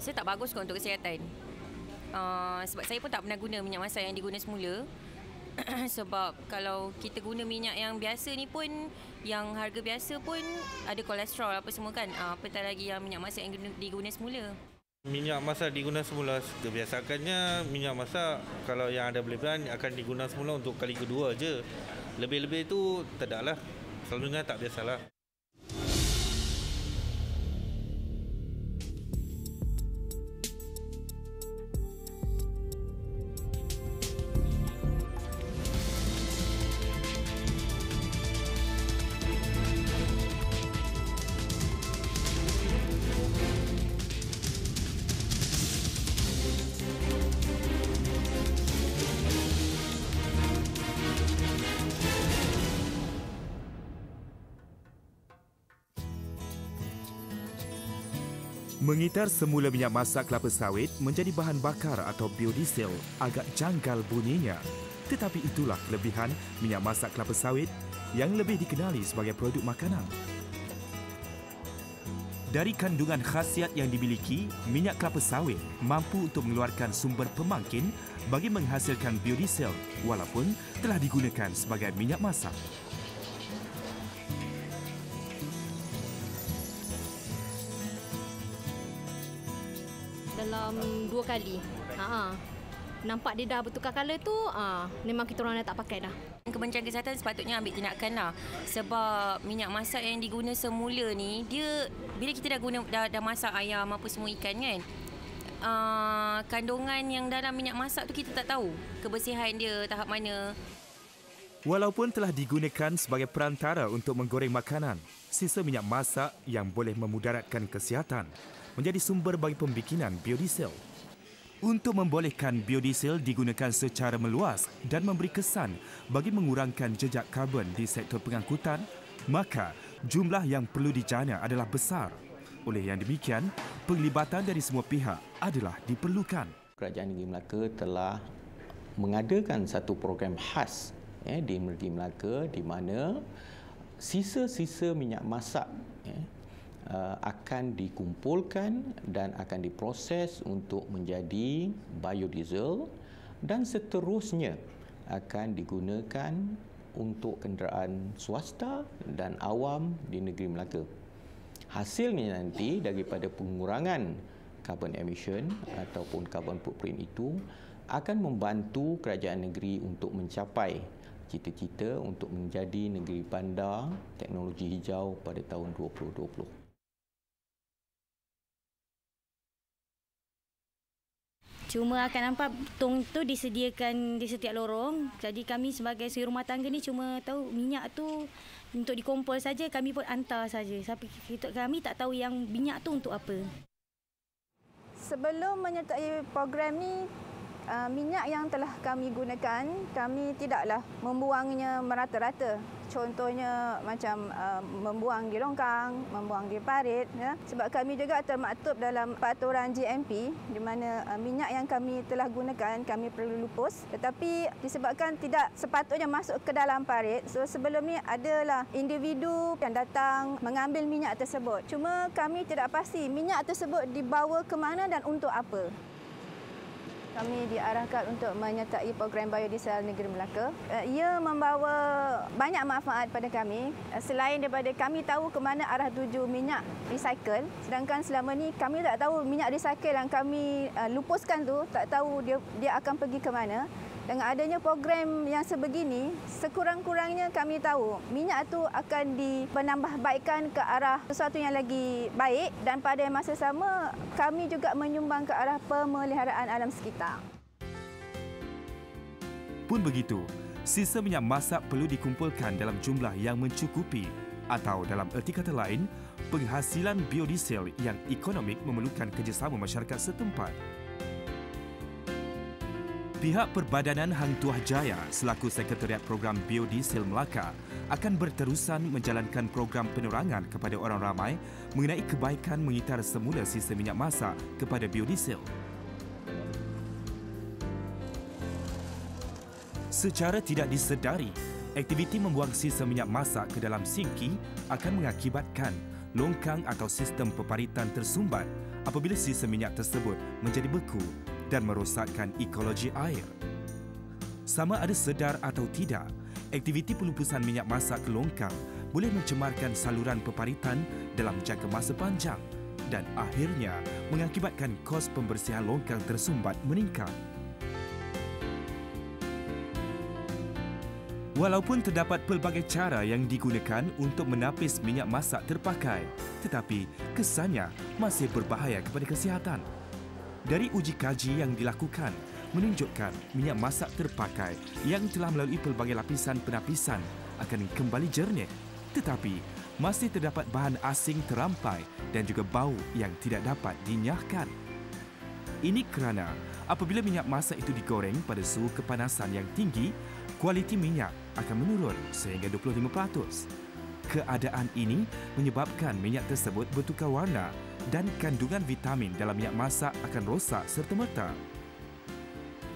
Saya tak bagus kot untuk kesihatan. Sebab saya pun tak pernah guna minyak masak yang diguna semula. Sebab kalau kita guna minyak yang biasa ni pun, yang harga biasa pun ada kolesterol apa semua kan. Apatah lagi yang minyak masak yang diguna semula. Minyak masak diguna semula, kebiasakannya minyak masak kalau yang ada berlebihan akan diguna semula untuk kali kedua je. Lebih-lebih tu tak ada lah. Selalunya tak biasalah. Mengitar semula minyak masak kelapa sawit menjadi bahan bakar atau biodiesel agak janggal bunyinya. Tetapi itulah kelebihan minyak masak kelapa sawit yang lebih dikenali sebagai produk makanan. Dari kandungan khasiat yang dimiliki, minyak kelapa sawit mampu untuk mengeluarkan sumber pemangkin bagi menghasilkan biodiesel walaupun telah digunakan sebagai minyak masak. Dalam 2 kali. Nampak dia dah bertukar color tu, memang kita orang dah tak pakai dah. Kementerian Kesihatan sepatutnya ambil tindakan lah. Sebab minyak masak yang diguna semula ni, dia bila kita dah masak ayam apa semua ikan kan, kandungan yang dalam minyak masak tu kita tak tahu kebersihan dia tahap mana. Walaupun telah digunakan sebagai perantara untuk menggoreng makanan, sisa minyak masak yang boleh memudaratkan kesihatan menjadi sumber bagi pembikinan biodiesel. Untuk membolehkan biodiesel digunakan secara meluas dan memberi kesan bagi mengurangkan jejak karbon di sektor pengangkutan, maka jumlah yang perlu dijana adalah besar. Oleh yang demikian, penglibatan dari semua pihak adalah diperlukan. Kerajaan Negeri Melaka telah mengadakan satu program khas di Negeri Melaka di mana sisa-sisa minyak masak akan dikumpulkan dan akan diproses untuk menjadi biodiesel dan seterusnya akan digunakan untuk kenderaan swasta dan awam di negeri Melaka. Hasilnya nanti daripada pengurangan carbon emission ataupun carbon footprint itu akan membantu kerajaan negeri untuk mencapai cita-cita untuk menjadi negeri bandar teknologi hijau pada tahun 2020. Cuma akan nampak tong tu disediakan di setiap lorong. Jadi kami sebagai suri rumah tangga ni cuma tahu minyak tu untuk dikompol saja, kami pun hantar saja. Tapi kami tak tahu yang minyak tu untuk apa. Sebelum menyertai program ni, minyak yang telah kami gunakan, kami tidaklah membuangnya merata-rata. Contohnya macam membuang di longkang, membuang di parit. Ya. Sebab kami juga termaktub dalam peraturan GMP di mana minyak yang kami telah gunakan kami perlu lupus. Tetapi disebabkan tidak sepatutnya masuk ke dalam parit, so sebelum ni adalah individu yang datang mengambil minyak tersebut. Cuma kami tidak pasti minyak tersebut dibawa ke mana dan untuk apa. Kami diarahkan untuk menyertai program biodiesel Negeri Melaka. Ia membawa banyak manfaat pada kami. Selain daripada kami tahu ke mana arah tuju minyak recycle, sedangkan selama ni kami tak tahu minyak recycle yang kami lupuskan tu, tak tahu dia akan pergi ke mana. Dengan adanya program yang sebegini, sekurang-kurangnya kami tahu minyak itu akan dipenambahbaikkan ke arah sesuatu yang lagi baik dan pada masa sama kami juga menyumbang ke arah pemeliharaan alam sekitar. Pun begitu, sisa minyak masak perlu dikumpulkan dalam jumlah yang mencukupi atau dalam erti kata lain, penghasilan biodiesel yang ekonomik memerlukan kerjasama masyarakat setempat. Pihak Perbadanan Hang Tuah Jaya selaku Sekretariat Program Biodiesel Melaka akan berterusan menjalankan program penerangan kepada orang ramai mengenai kebaikan mengitar semula sisa minyak masak kepada biodiesel. Secara tidak disedari, aktiviti membuang sisa minyak masak ke dalam sinki akan mengakibatkan longkang atau sistem peparitan tersumbat apabila sisa minyak tersebut menjadi beku dan merosakkan ekologi air. Sama ada sedar atau tidak, aktiviti pelupusan minyak masak ke longkang boleh mencemarkan saluran peparitan dalam jangka masa panjang dan akhirnya mengakibatkan kos pembersihan longkang tersumbat meningkat. Walaupun terdapat pelbagai cara yang digunakan untuk menapis minyak masak terpakai, tetapi kesannya masih berbahaya kepada kesihatan. Dari uji kaji yang dilakukan, menunjukkan minyak masak terpakai yang telah melalui pelbagai lapisan penapisan akan kembali jernih, tetapi masih terdapat bahan asing terampai dan juga bau yang tidak dapat dinyahkan. Ini kerana apabila minyak masak itu digoreng pada suhu kepanasan yang tinggi, kualiti minyak akan menurun sehingga 25%. Keadaan ini menyebabkan minyak tersebut bertukar warna dan kandungan vitamin dalam minyak masak akan rosak serta-merta.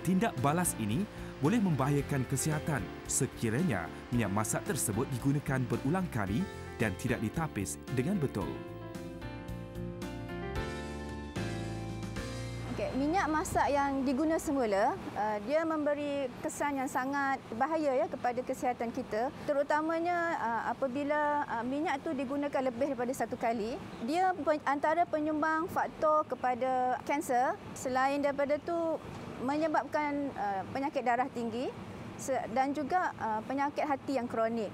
Tindak balas ini boleh membahayakan kesihatan sekiranya minyak masak tersebut digunakan berulang kali dan tidak ditapis dengan betul. Minyak masak yang diguna semula, dia memberi kesan yang sangat bahaya ya kepada kesihatan kita. Terutamanya apabila minyak itu digunakan lebih daripada satu kali. Dia antara penyumbang faktor kepada kanser. Selain daripada itu, menyebabkan penyakit darah tinggi dan juga penyakit hati yang kronik.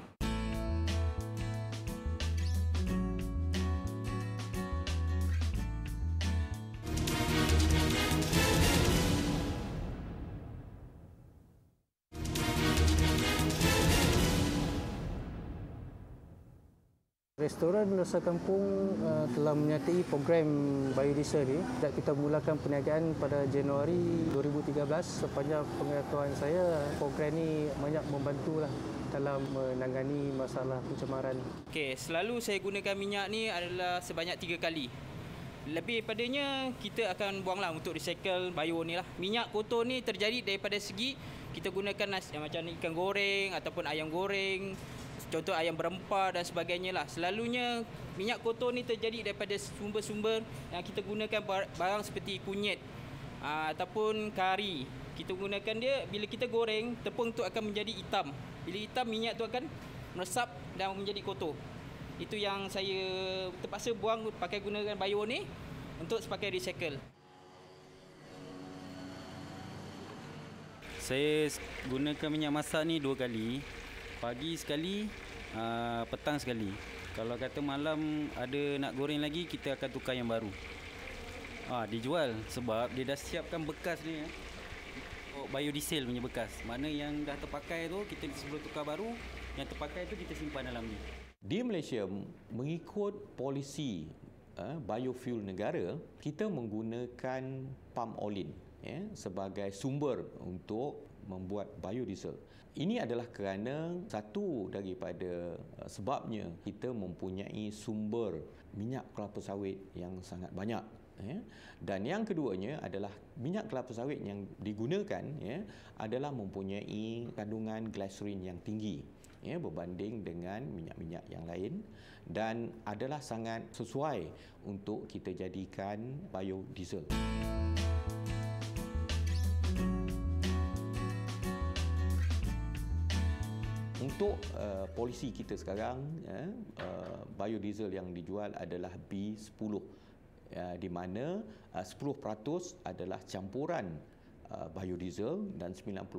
Restoran Nusa Kampung telah menyertai program biodiesel ini. Kita mulakan perniagaan pada Januari 2013. Sepanjang pengetahuan saya, program ini banyak membantulah dalam menangani masalah pencemaran. Okey, selalu saya gunakan minyak ni adalah sebanyak 3 kali. Lebih padanya kita akan buanglah untuk recycle bio ni lah. Minyak kotor ni terjadi daripada segi kita gunakan macam ikan goreng ataupun ayam goreng. Contoh ayam berempah dan sebagainya lah. Selalunya minyak kotor ni terjadi daripada sumber-sumber yang kita gunakan barang seperti kunyit ataupun kari. Kita gunakan dia, bila kita goreng, tepung tu akan menjadi hitam. Bila hitam, minyak tu akan meresap dan menjadi kotor. Itu yang saya terpaksa buang pakai gunakan bio ni untuk sebagai recycle. Saya gunakan minyak masak ni 2 kali. Pagi sekali, petang sekali. Kalau kata malam ada nak goreng lagi, kita akan tukar yang baru. Dijual sebab dia dah siapkan bekas ni. Biodiesel punya bekas. Mana yang dah terpakai tu, kita sebelum tukar baru, yang terpakai tu kita simpan dalam ni. Di Malaysia, mengikut polisi biofuel negara, kita menggunakan palm oil sebagai sumber untuk membuat biodiesel. Ini adalah kerana satu daripada sebabnya kita mempunyai sumber minyak kelapa sawit yang sangat banyak. Dan yang keduanya adalah minyak kelapa sawit yang digunakan adalah mempunyai kandungan glycerin yang tinggi berbanding dengan minyak-minyak yang lain dan adalah sangat sesuai untuk kita jadikan biodiesel. Untuk polisi kita sekarang, biodiesel yang dijual adalah B10, di mana 10% adalah campuran biodiesel dan 90%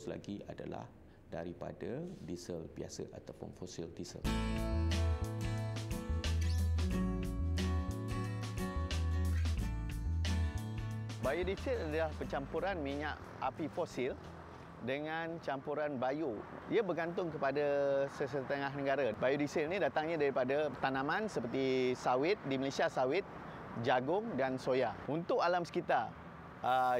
lagi adalah daripada diesel biasa ataupun fosil diesel. Biodiesel adalah pencampuran minyak api fosil dengan campuran bio. Ia bergantung kepada sesetengah negara. Biodiesel ni datangnya daripada tanaman seperti sawit, di Malaysia sawit, jagung dan soya. Untuk alam sekitar,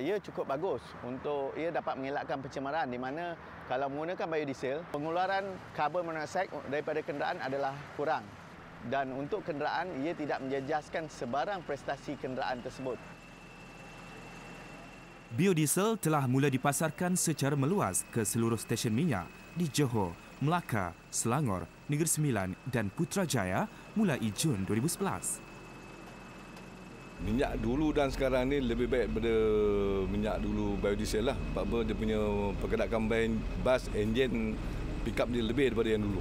ia cukup bagus untuk ia dapat mengelakkan pencemaran di mana kalau menggunakan biodiesel, pengeluaran karbon monoksida daripada kenderaan adalah kurang. Dan untuk kenderaan, ia tidak menjejaskan sebarang prestasi kenderaan tersebut. Biodiesel telah mula dipasarkan secara meluas ke seluruh stesen minyak di Johor Melaka, Selangor, Negeri Sembilan dan Putrajaya mulai Jun 2011. Minyak dulu dan sekarang ni lebih baik daripada minyak dulu biodiesel lah. Sebab apa, dia punya pergerakan bas, enjin, pick up dia lebih daripada yang dulu.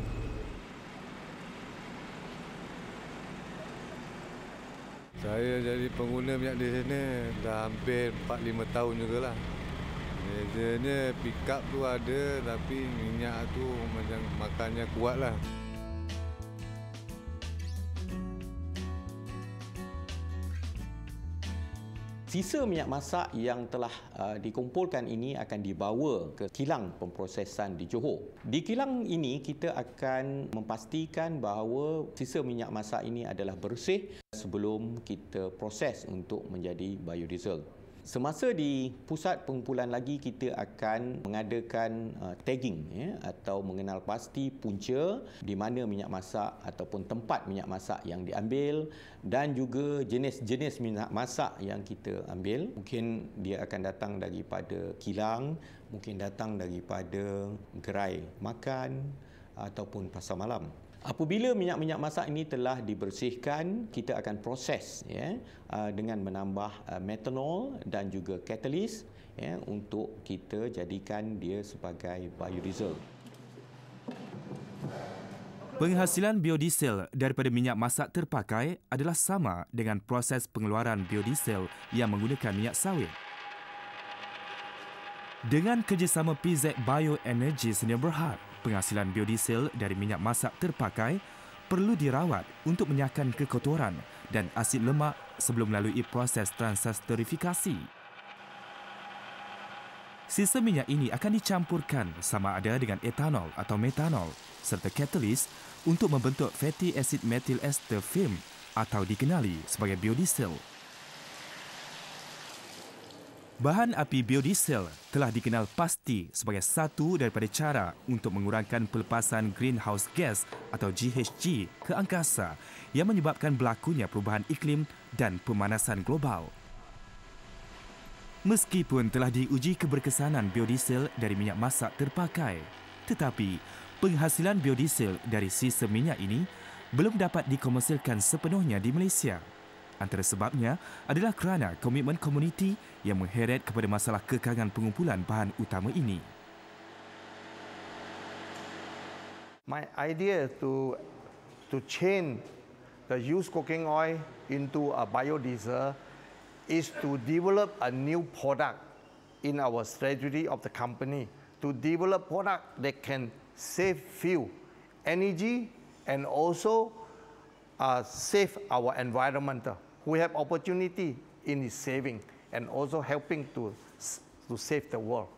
Saya jadi pengguna minyak diesel ni dah hampir 4-5 tahun jugalah. Biasanya pick up tu ada, tapi minyak tu macam makannya kuat lah. Sisa minyak masak yang telah dikumpulkan ini akan dibawa ke kilang pemprosesan di Johor. Di kilang ini kita akan memastikan bahawa sisa minyak masak ini adalah bersih sebelum kita proses untuk menjadi biodiesel. Semasa di pusat pengumpulan lagi, kita akan mengadakan tagging atau mengenal pasti punca di mana minyak masak ataupun tempat minyak masak yang diambil dan juga jenis-jenis minyak masak yang kita ambil. Mungkin dia akan datang daripada kilang, mungkin datang daripada gerai makan ataupun pasar malam. Apabila minyak-minyak masak ini telah dibersihkan, kita akan proses dengan menambah metanol dan juga katalis untuk kita jadikan dia sebagai biodiesel. Penghasilan biodiesel daripada minyak masak terpakai adalah sama dengan proses pengeluaran biodiesel yang menggunakan minyak sawit. Dengan kerjasama PZ Bioenergy Sdn Bhd, penghasilan biodiesel dari minyak masak terpakai perlu dirawat untuk menyiapkan kekotoran dan asid lemak sebelum melalui proses transesterifikasi. Sisa minyak ini akan dicampurkan sama ada dengan etanol atau metanol serta katalis untuk membentuk fatty acid methyl ester film atau dikenali sebagai biodiesel. Bahan api biodiesel telah dikenal pasti sebagai satu daripada cara untuk mengurangkan pelepasan greenhouse gas atau GHG ke angkasa yang menyebabkan berlakunya perubahan iklim dan pemanasan global. Meskipun telah diuji keberkesanan biodiesel dari minyak masak terpakai, tetapi penghasilan biodiesel dari sisa minyak ini belum dapat dikomersialkan sepenuhnya di Malaysia. Antara sebabnya adalah kerana komitmen komuniti yang mengheret kepada masalah kekangan pengumpulan bahan utama ini. My idea to change the used cooking oil into a biodiesel is to develop a new product in our strategy of the company, to develop product that can save fuel, energy and also save our environment. We have opportunity in saving and also helping to save the world.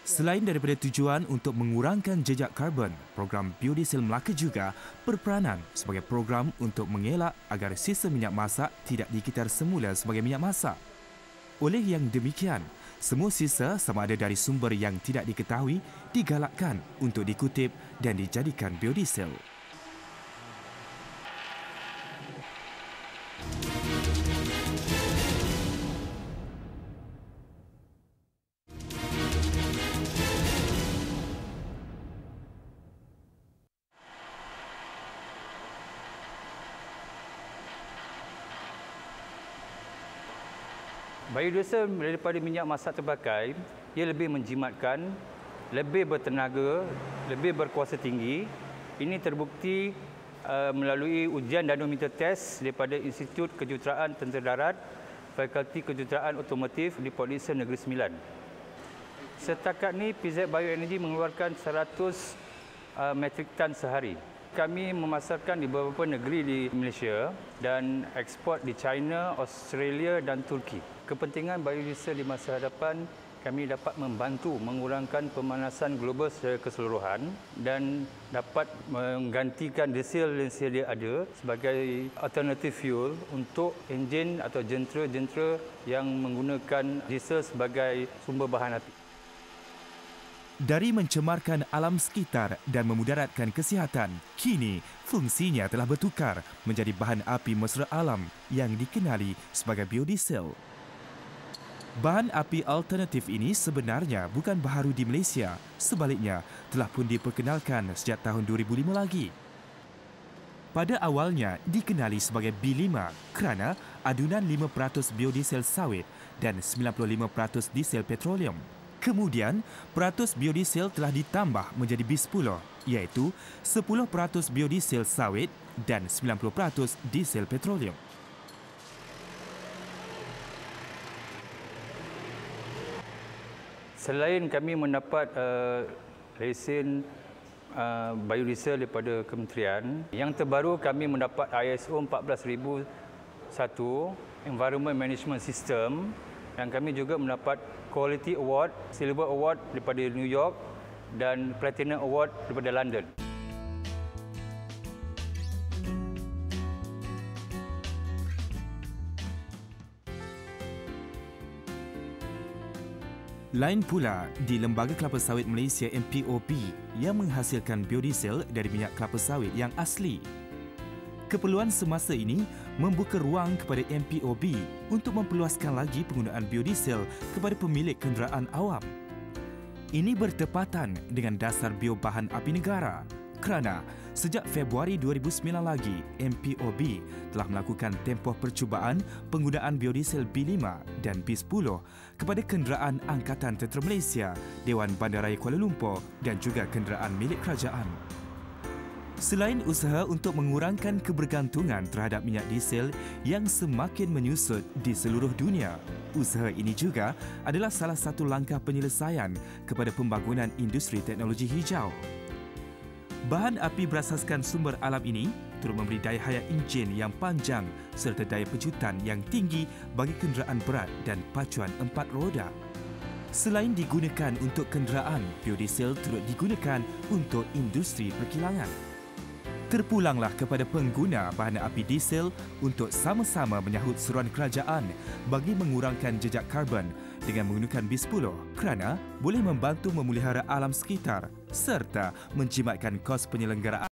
Selain daripada tujuan untuk mengurangkan jejak karbon, program Biodiesel Melaka juga berperanan sebagai program untuk mengelak agar sisa minyak masak tidak dikitar semula sebagai minyak masak. Oleh yang demikian, semua sisa sama ada dari sumber yang tidak diketahui digalakkan untuk dikutip dan dijadikan biodiesel. Biodiesel daripada minyak masak terpakai, ia lebih menjimatkan, lebih bertenaga, lebih berkuasa tinggi. Ini terbukti melalui ujian dinometer test daripada Institut Kejuruteraan Tentera Darat, Fakulti Kejuruteraan Otomotif di Polytechnik Negeri Sembilan. Setakat ini, PZ Bioenergy mengeluarkan 100 metrik tan sehari. Kami memasarkan di beberapa negeri di Malaysia dan ekspor di China, Australia dan Turki. Kepentingan biodiesel di masa hadapan, kami dapat membantu mengurangkan pemanasan global secara keseluruhan dan dapat menggantikan diesel yang sedia ada sebagai alternatif fuel untuk enjin atau jentera-jentera yang menggunakan diesel sebagai sumber bahan api. Dari mencemarkan alam sekitar dan memudaratkan kesihatan, kini fungsinya telah bertukar menjadi bahan api mesra alam yang dikenali sebagai biodiesel. Bahan api alternatif ini sebenarnya bukan baharu di Malaysia. Sebaliknya, telah pun diperkenalkan sejak tahun 2005 lagi. Pada awalnya dikenali sebagai B5 kerana adunan 5% biodiesel sawit dan 95% diesel petroleum. Kemudian, peratus biodiesel telah ditambah menjadi B10, iaitu 10% biodiesel sawit dan 90% diesel petroleum. Selain kami mendapat lesen biodiesel daripada kementerian, yang terbaru kami mendapat ISO 14001 Environment Management System, dan kami juga mendapat Quality Award, Silver Award daripada New York dan Platinum Award daripada London. Lain pula di Lembaga Kelapa Sawit Malaysia MPOB yang menghasilkan biodiesel dari minyak kelapa sawit yang asli. Keperluan semasa ini membuka ruang kepada MPOB untuk memperluaskan lagi penggunaan biodiesel kepada pemilik kenderaan awam. Ini bertepatan dengan dasar biobahan api negara kerana sejak Februari 2009 lagi, MPOB telah melakukan tempoh percubaan penggunaan biodiesel B5 dan B10 kepada kenderaan Angkatan Tentera Malaysia, Dewan Bandaraya Kuala Lumpur dan juga kenderaan milik kerajaan. Selain usaha untuk mengurangkan kebergantungan terhadap minyak diesel yang semakin menyusut di seluruh dunia, usaha ini juga adalah salah satu langkah penyelesaian kepada pembangunan industri teknologi hijau. Bahan api berasaskan sumber alam ini turut memberi daya hayat enjin yang panjang serta daya pejutan yang tinggi bagi kenderaan berat dan pacuan 4 roda. Selain digunakan untuk kenderaan, biodiesel turut digunakan untuk industri perkilangan. Terpulanglah kepada pengguna bahan api diesel untuk sama-sama menyahut seruan kerajaan bagi mengurangkan jejak karbon dengan menggunakan B10 kerana boleh membantu memelihara alam sekitar serta menjimatkan kos penyelenggaraan